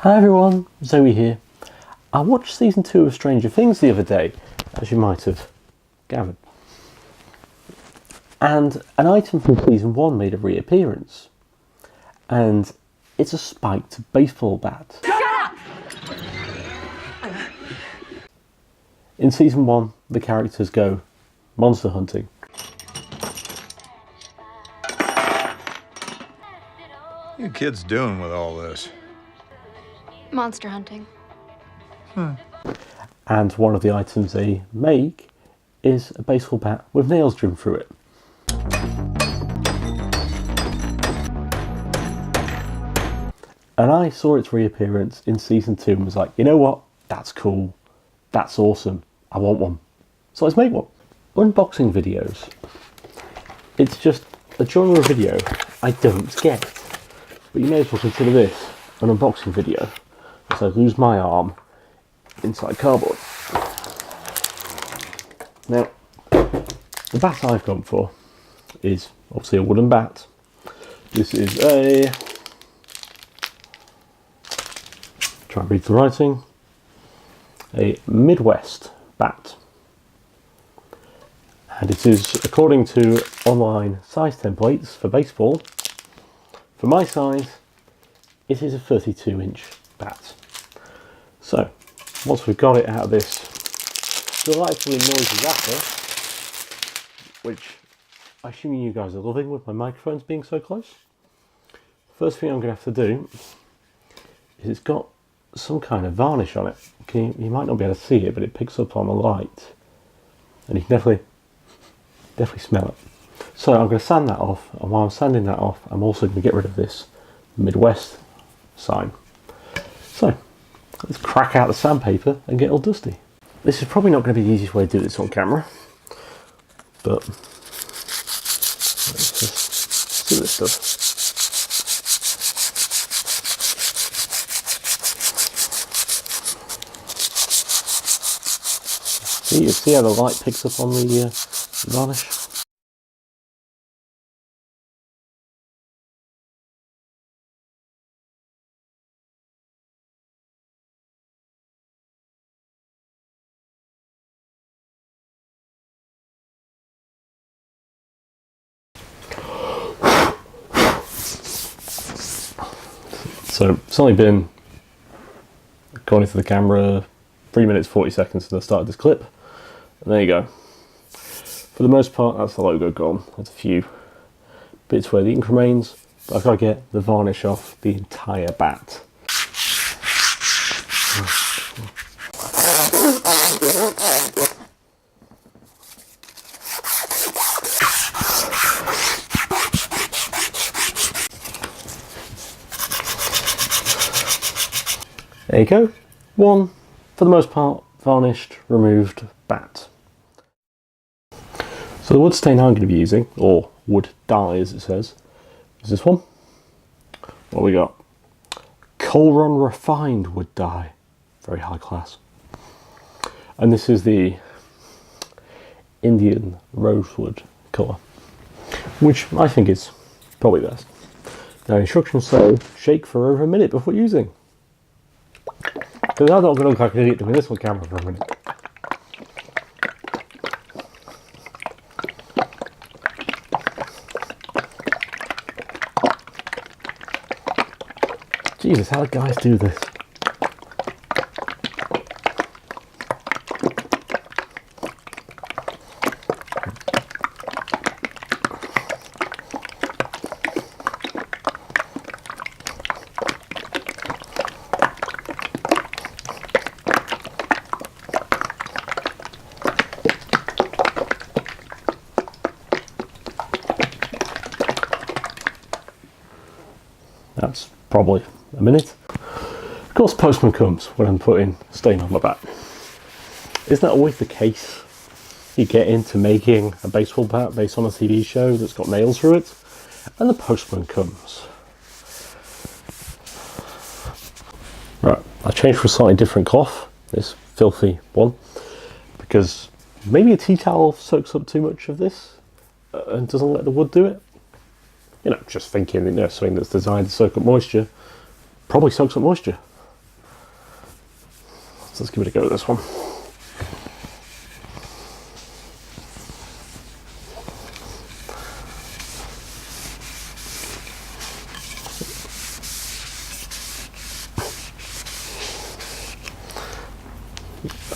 Hi everyone, Zoe here. I watched season 2 of Stranger Things the other day, as you might have gathered. And an item from season 1 made a reappearance. And it's a spiked baseball bat. Shut up! In season 1, the characters go monster hunting. What are you kids doing with all this? Monster hunting. And one of the items they make is a baseball bat with nails driven through it. And I saw its reappearance in season 2 and was like, you know what? That's cool. That's awesome. I want one. So let's make one. Unboxing videos. It's just a genre of video I don't get. But you may as well consider this an unboxing video. As I lose my arm inside cardboard. Now, the bat I've gone for is obviously a wooden bat. This is a, try and read the writing, a Midwest bat. And it is, according to online size templates for baseball, for my size, it is a 32-inch bat. So, once we've got it out of this delightfully noisy wrapper, which I assume you guys are loving with my microphones being so close, first thing I'm going to have to do is it's got some kind of varnish on it. You might not be able to see it, but it picks up on the light, and you can definitely smell it. So I'm going to sand that off, and while I'm sanding that off, I'm also going to get rid of this Midwest sign. So let's crack out the sandpaper and get all dusty. This is probably not going to be the easiest way to do this on camera, but let's just do this stuff. You see how the light picks up on the varnish? So it's only been, according to the camera, 3 minutes 40 seconds since I started this clip. And there you go. For the most part, that's the logo gone. There's a few bits where the ink remains, but I've got to get the varnish off the entire bat. There you go. One, for the most part, varnished, removed bat. So the wood stain I'm going to be using, or wood dye as it says, is this one. What we got? Colron Refined Wood Dye. Very high class. And this is the Indian Rosewood colour, which I think is probably best. Now instructions say, shake for over a minute before using. Because I'm not going to look like an idiot doing this on camera for a minute. Jesus, how do guys do this? That's probably a minute. Of course, postman comes when I'm putting stain on my bat. Isn't that always the case? You get into making a baseball bat based on a TV show that's got nails through it, and the postman comes. Right, I changed for a slightly different cloth, this filthy one, because maybe a tea towel soaks up too much of this and doesn't let the wood do it. You know, just thinking, you know, something that's designed to soak up moisture probably soaks up moisture. So let's give it a go with this one.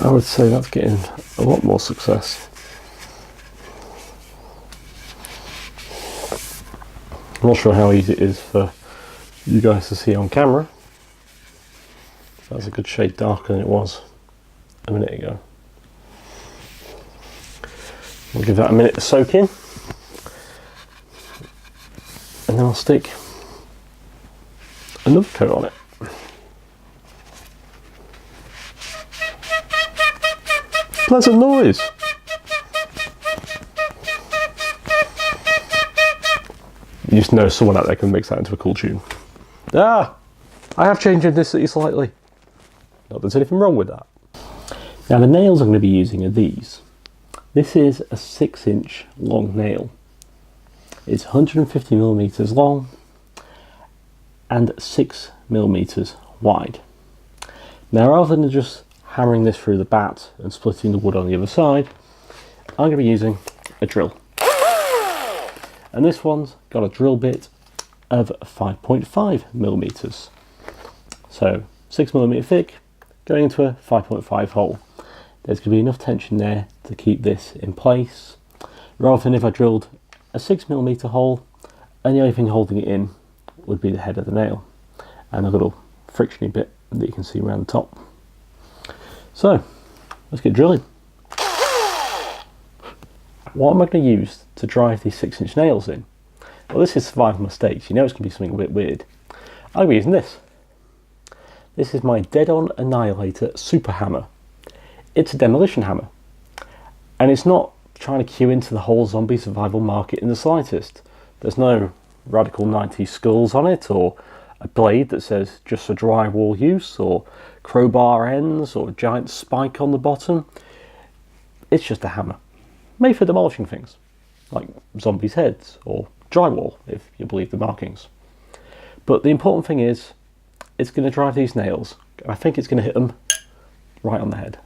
I would say that's getting a lot more success. I'm not sure how easy it is for you guys to see on camera. That's a good shade darker than it was a minute ago. We'll give that a minute to soak in, and then I'll stick another coat on it. Pleasant noise. You just know someone out there can mix that into a cool tune. Ah, I have changed this slightly. Not that there's anything wrong with that. Now the nails I'm going to be using are these. This is a 6-inch long nail. It's 150mm long and 6mm wide. Now rather than just hammering this through the bat and splitting the wood on the other side, I'm going to be using a drill. And this one's got a drill bit of 5.5mm. So 6mm thick, going into a 5.5 hole. There's going to be enough tension there to keep this in place, rather than if I drilled a 6mm hole and the only thing holding it in would be the head of the nail and a little frictiony bit that you can see around the top. So let's get drilling. What am I going to use to drive these 6-inch nails in? Well, this is survival mistakes. You know it's going to be something a bit weird. I'm going to be using this. This is my Dead-On Annihilator Super Hammer. It's a demolition hammer. And it's not trying to cue into the whole zombie survival market in the slightest. There's no radical 90s skulls on it, or a blade that says just for drywall use, or crowbar ends, or a giant spike on the bottom. It's just a hammer, made for demolishing things, like zombies' heads, or drywall, if you believe the markings. But the important thing is, it's going to drive these nails, and I think it's going to hit them right on the head.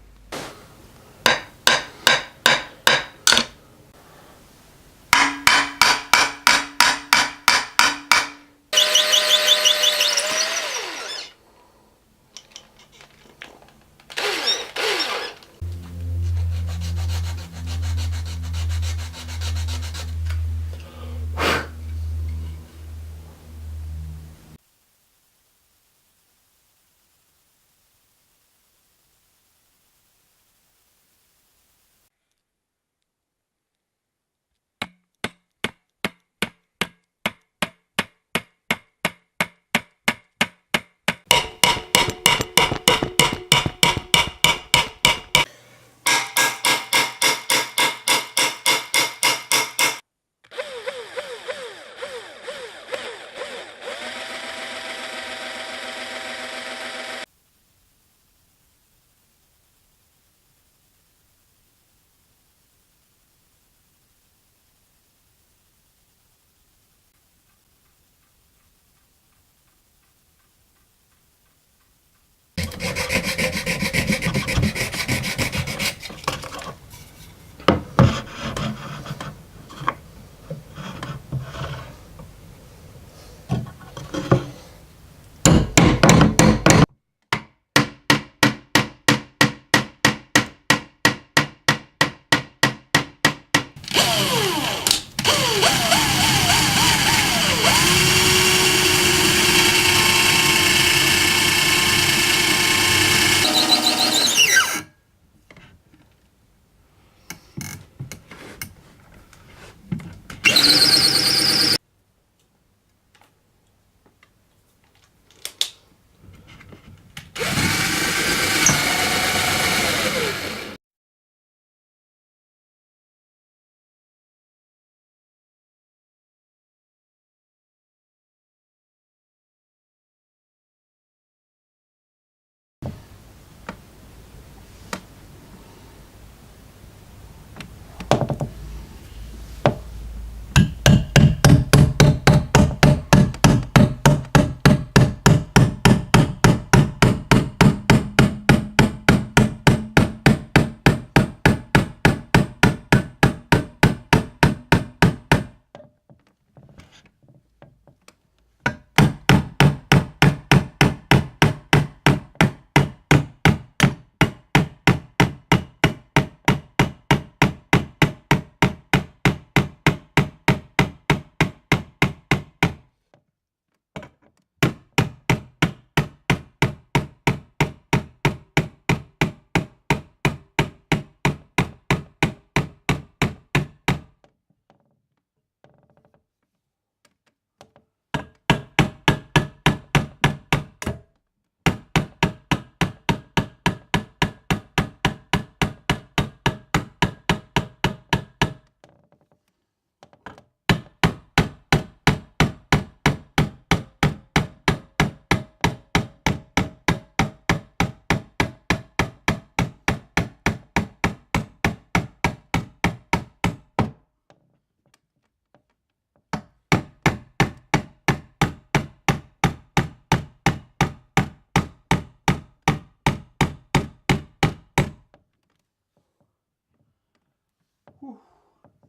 Whew,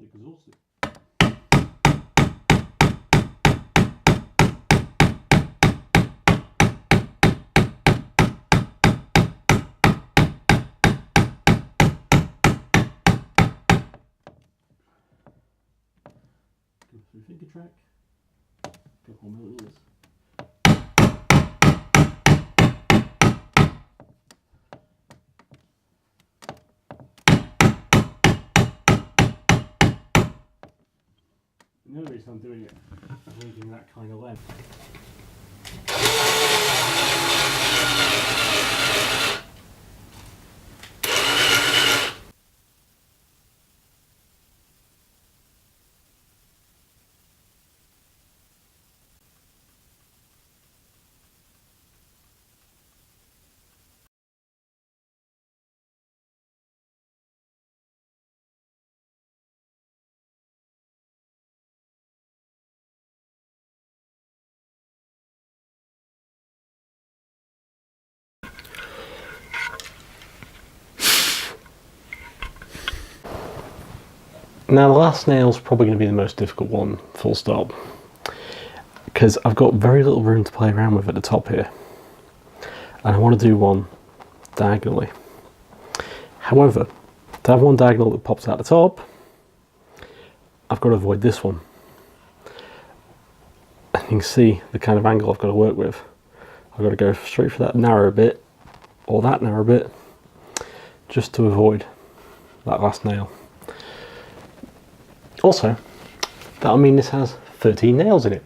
exhausted. Go through finger track. Couple more millimeters. The only reason I'm doing it is leaving that kind of length. Now the last nail's probably going to be the most difficult one, full stop, because I've got very little room to play around with at the top here, and I want to do one diagonally. However, to have one diagonal that pops out the top, I've got to avoid this one. And you can see the kind of angle I've got to work with. I've got to go straight for that narrow bit, or that narrow bit, just to avoid that last nail. Also, that'll mean this has 13 nails in it.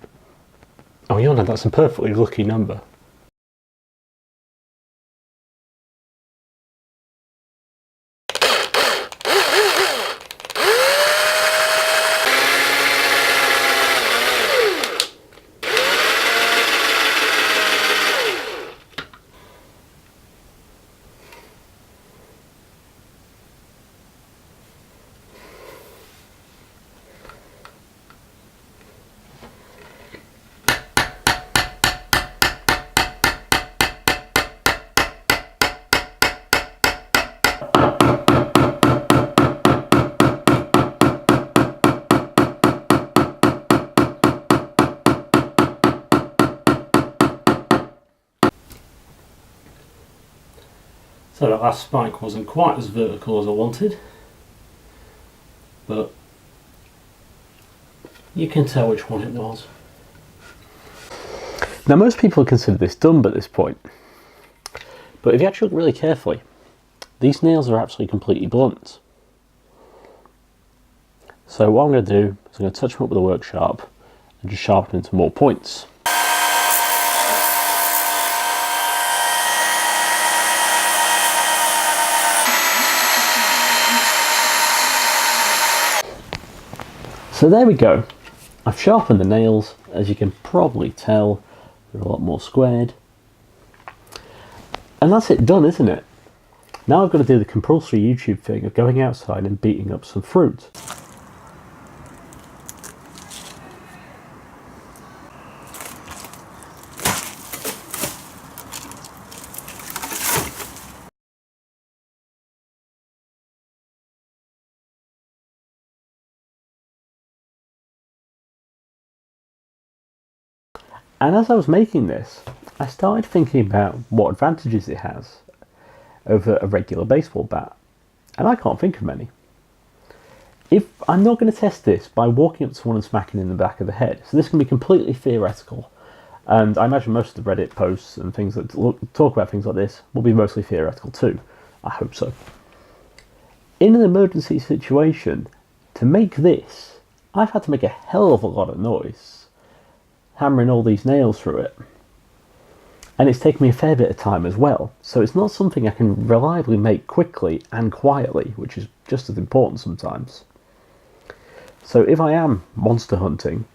Oh, you know, that's a perfectly lucky number. So that last spike wasn't quite as vertical as I wanted, but you can tell which one it was. Now most people consider this done by this point, but if you actually look really carefully, these nails are actually completely blunt. So what I'm going to do is I'm going to touch them up with a work sharp and just sharpen into more points. So there we go. I've sharpened the nails. As you can probably tell, they're a lot more squared. And that's it done, isn't it? Now I've got to do the compulsory YouTube thing of going outside and beating up some fruit. And as I was making this, I started thinking about what advantages it has over a regular baseball bat, and I can't think of many. If I'm not going to test this by walking up to someone and smacking in the back of the head, so this can be completely theoretical, and I imagine most of the Reddit posts and things that talk about things like this will be mostly theoretical too. I hope so. In an emergency situation, to make this, I've had to make a hell of a lot of noise hammering all these nails through it, and it's taken me a fair bit of time as well, so it's not something I can reliably make quickly and quietly, which is just as important sometimes. So if I am monster hunting,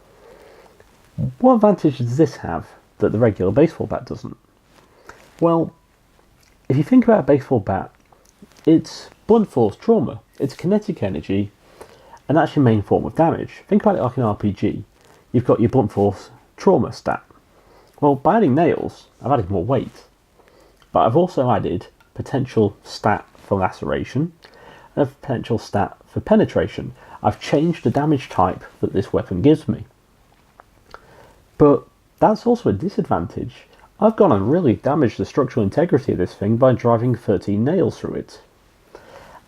what advantage does this have that the regular baseball bat doesn't? Well, if you think about a baseball bat, it's blunt force trauma, it's kinetic energy, and that's your main form of damage. Think about it like an RPG. You've got your blunt force trauma stat. Well, by adding nails, I've added more weight, but I've also added potential stat for laceration, and a potential stat for penetration. I've changed the damage type that this weapon gives me. But that's also a disadvantage. I've gone and really damaged the structural integrity of this thing by driving 13 nails through it.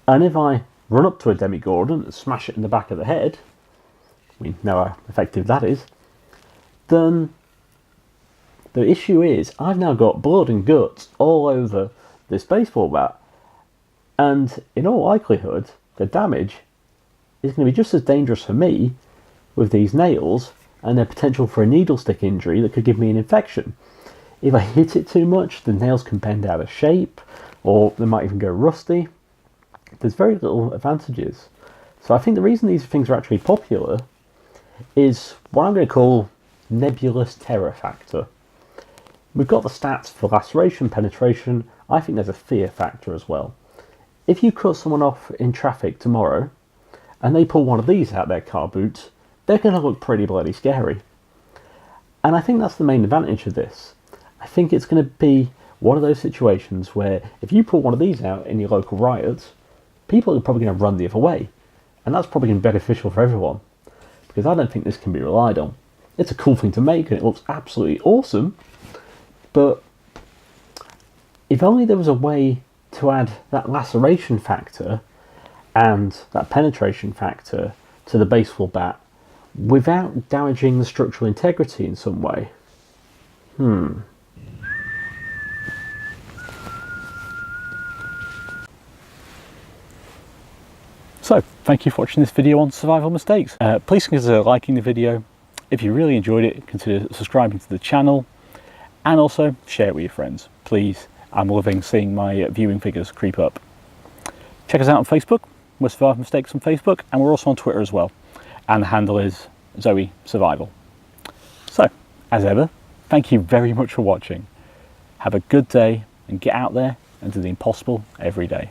And if I run up to a Demigorgon and smash it in the back of the head, we know how effective that is, then the issue is I've now got blood and guts all over this baseball bat, and in all likelihood the damage is going to be just as dangerous for me with these nails and their potential for a needle stick injury that could give me an infection. If I hit it too much, the nails can bend out of shape, or they might even go rusty. There's very little advantages. So I think the reason these things are actually popular is what I'm going to call nebulous terror factor. We've got the stats for laceration, penetration. I think there's a fear factor as well. If you cut someone off in traffic tomorrow and they pull one of these out their car boot, they're going to look pretty bloody scary. And I think that's the main advantage of this. I think it's going to be one of those situations where if you pull one of these out in your local riot, people are probably going to run the other way. And that's probably going to be beneficial for everyone, because I don't think this can be relied on. It's a cool thing to make and it looks absolutely awesome, but if only there was a way to add that laceration factor and that penetration factor to the baseball bat without damaging the structural integrity in some way. So, thank you for watching this video on survival mistakes. Please consider liking the video. If you really enjoyed it, consider subscribing to the channel, and also share it with your friends. Please, I'm loving seeing my viewing figures creep up. Check us out on Facebook. We're Survival Mistakes on Facebook, and we're also on Twitter as well. And the handle is Zoe Survival. So, as ever, thank you very much for watching. Have a good day, and get out there and do the impossible every day.